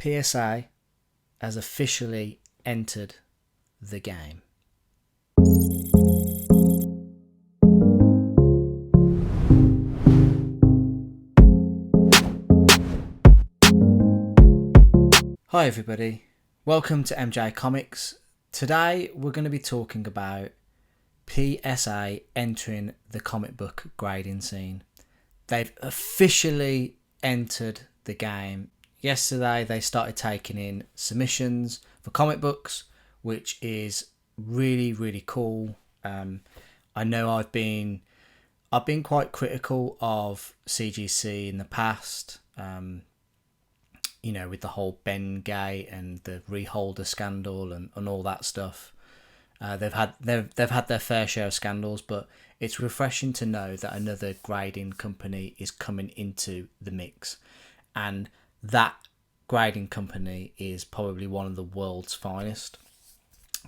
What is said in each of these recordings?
PSA has officially entered the game. Hi everybody, welcome to MJ Comix. Today we're going to be talking about PSA entering the comic book grading scene. They've officially entered the game. Yesterday they started taking in submissions for comic books, which is really cool. I know I've been quite critical of CGC in the past. With the whole Ben Gay and the Reholder scandal and all that stuff. They've had their fair share of scandals, but it's refreshing to know that another grading company is coming into the mix, and that grading company is probably one of the world's finest,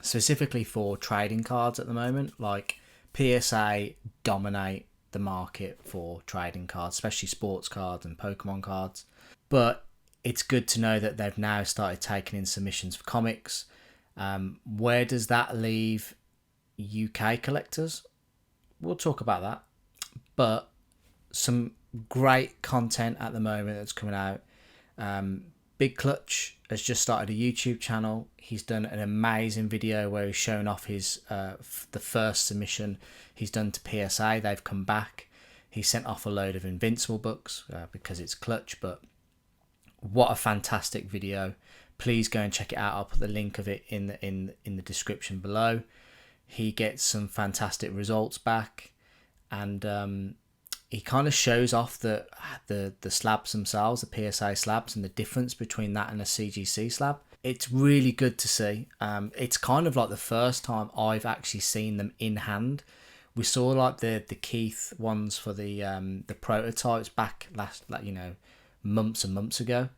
specifically for trading cards at the moment. Like, PSA dominate the market for trading cards, especially sports cards and Pokemon cards. But it's good to know that they've now started taking in submissions for comics. Where does that leave UK collectors? We'll talk about that. But some great content at the moment that's coming out. Big Clutch has just started a YouTube channel. He's done an amazing video where he's showing off his the first submission he's done to PSA. They've come back. He sent off a load of Invincible books because it's Clutch, but what a fantastic video. Please go and check it out. I'll put the link of it in the description below. He gets some fantastic results back, and he kind of shows off the slabs themselves, the PSA slabs, and the difference between that and a CGC slab. It's really good to see. It's kind of like the first time I've actually seen them in hand. We saw like the Keith ones for the prototypes back months and months ago,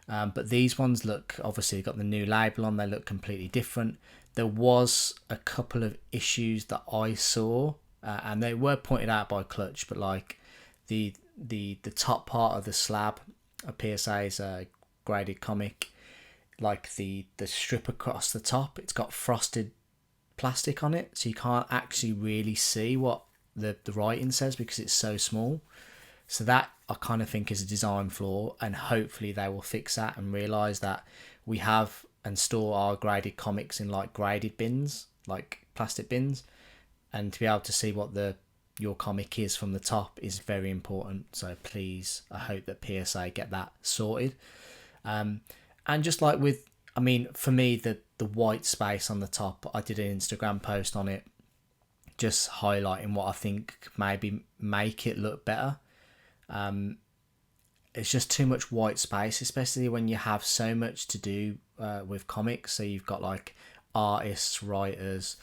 but these ones look, obviously got the new label on, they look completely different. There was a couple of issues that I saw, and they were pointed out by Clutch, but like the top part of the slab of PSA's graded comic, like the strip across the top, it's got frosted plastic on it, so you can't actually really see what the writing says because it's so small. So that I kind of think is a design flaw, and hopefully they will fix that and realise that we have and store our graded comics in like graded bins, like plastic bins, and to be able to see what your comic is from the top is very important. So please, I hope that PSA get that sorted. And just like with, for me, the white space on the top, I did an Instagram post on it just highlighting what I think maybe make it look better. It's just too much white space, especially when you have so much to do with comics. So you've got like artists, writers,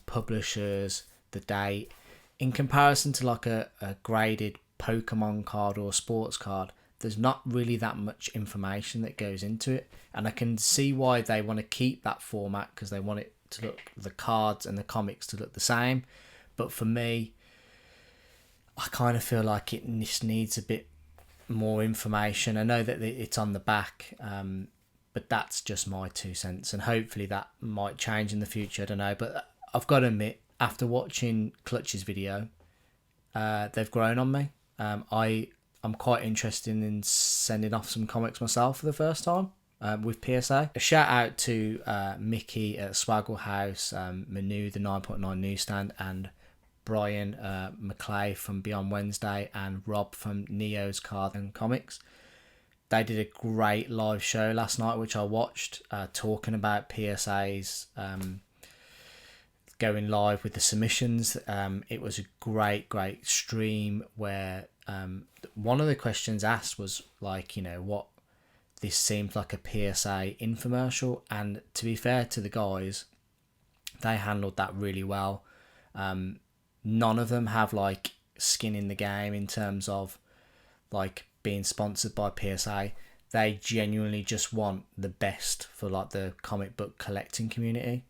publishers, the date. In comparison to like a graded Pokemon card or a sports card, there's not really that much information that goes into it, and I can see why they want to keep that format, because they want it to look, the cards and the comics to look the same. But for me, I kind of feel like it just needs a bit more information. I know that it's on the back, but that's just my 2 cents, and hopefully that might change in the future. I don't know, but I've got to admit, after watching Clutch's video, they've grown on me. I'm quite interested in sending off some comics myself for the first time with PSA. A shout out to Mickey at Swaggle House, Manu the 9.9 newsstand, and Brian McClay from Beyond Wednesday, and Rob from Neo's Card and Comics. They did a great live show last night, which I watched, talking about PSA's going live with the submissions. It was a great stream where one of the questions asked was like, what this seemed like a PSA infomercial, and to be fair to the guys, they handled that really well. None of them have like skin in the game in terms of like being sponsored by PSA. They genuinely just want the best for like the comic book collecting community.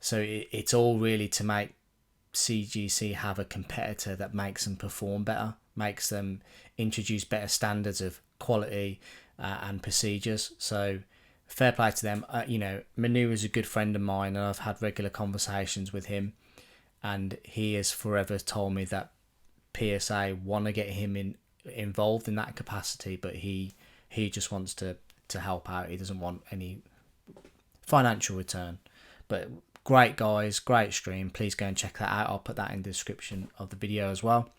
So it's all really to make CGC have a competitor that makes them perform better, makes them introduce better standards of quality, and procedures. So fair play to them. You know, Manu is a good friend of mine, and I've had regular conversations with him, and he has forever told me that PSA want to get him involved in that capacity, but he just wants to help out. He doesn't want any financial return. But great guys, great stream. Please go and check that out. I'll put that in the description of the video as well.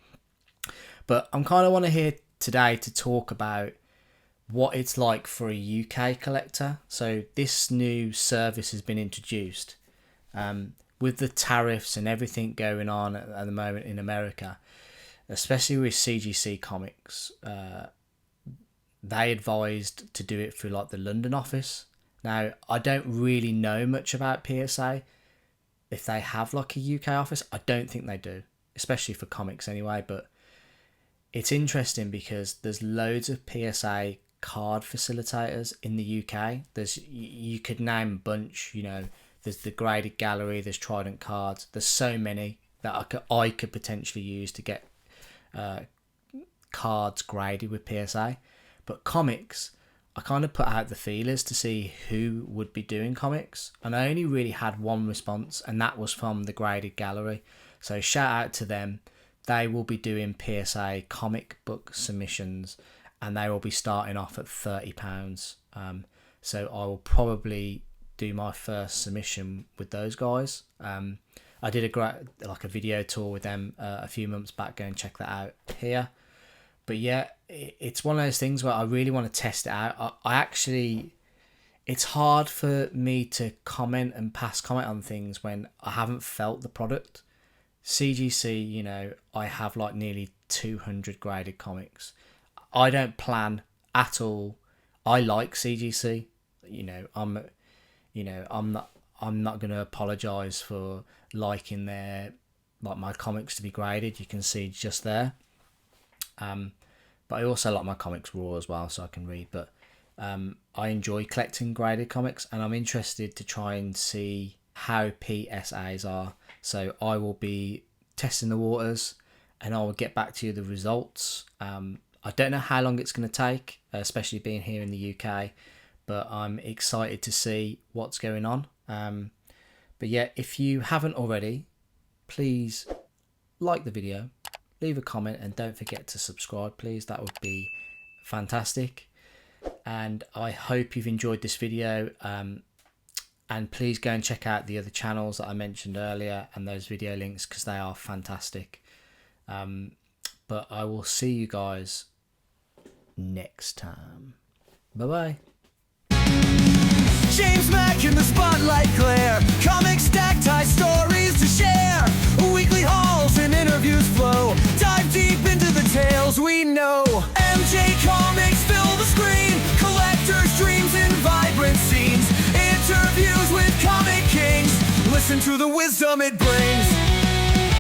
But I'm kind of want to here today to talk about what it's like for a UK collector. So this new service has been introduced with the tariffs and everything going on at the moment in America, especially with CGC Comics. They advised to do it through like the London office. Now, I don't really know much about PSA. If they have like a UK office, I don't think they do, especially for comics anyway. But it's interesting because there's loads of PSA card facilitators in the UK. You could name a bunch, you know, there's the Graded Gallery, there's Trident Cards. There's so many that I could potentially use to get cards graded with PSA. But comics, I kind of put out the feelers to see who would be doing comics, and I only really had one response, and that was from the Graded Gallery. So shout out to them. They will be doing PSA comic book submissions, and they will be starting off at £30. So I will probably do my first submission with those guys. I did a video tour with them a few months back. Go and check that out here. But yeah, it's one of those things where I really want to test it out. It's hard for me to comment and pass comment on things when I haven't felt the product. CGC, you know, I have like nearly 200 graded comics. I don't plan at all. I like CGC. I'm not going to apologize for liking my comics to be graded. You can see just there. But I also like my comics raw as well, so I can read. But I enjoy collecting graded comics, and I'm interested to try and see how PSAs are. So I will be testing the waters, and I will get back to you the results. I don't know how long it's going to take, especially being here in the UK, but I'm excited to see what's going on. But yeah, if you haven't already, please like the video, leave a comment, and don't forget to subscribe, please. That would be fantastic. And I hope you've enjoyed this video. And please go and check out the other channels that I mentioned earlier and those video links, because they are fantastic. But I will see you guys next time. Bye bye. James Mack in the spotlight glare, comic stacked high stories to share. Weekly hauls and interviews flow, dive deep into the tales we know. MJ Comix fill the screen, collectors' dreams in vibrant scenes. Interviews with comic kings, listen to the wisdom it brings.